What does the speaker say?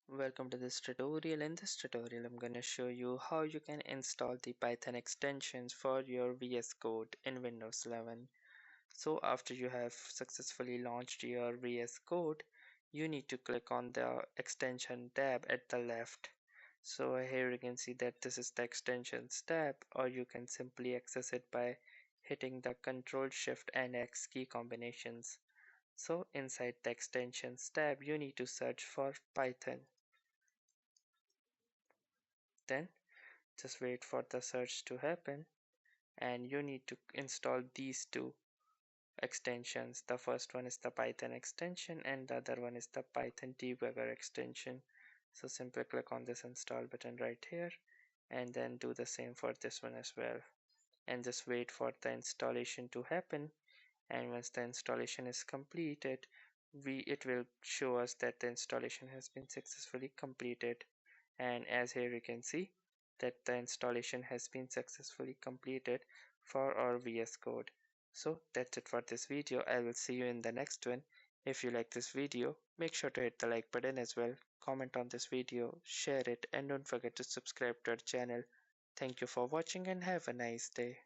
Welcome to this tutorial. In this tutorial, I'm going to show you how you can install the Python extensions for your VS Code in Windows 11. So after you have successfully launched your VS Code, you need to click on the extension tab at the left. So here you can see that this is the extensions tab, or you can simply access it by hitting the Ctrl Shift and X key combinations. So inside the extensions tab, you need to search for Python. Then just wait for the search to happen, and you need to install these two extensions. The first one is the Python extension and the other one is the Python debugger extension. So simply click on this install button right here and then do the same for this one as well, and just wait for the installation to happen. And once the installation is completed, it will show us that the installation has been successfully completed. And as here you can see that the installation has been successfully completed for our VS Code. So that's it for this video. I will see you in the next one. If you like this video, make sure to hit the like button as well, comment on this video, share it, and don't forget to subscribe to our channel. Thank you for watching and have a nice day.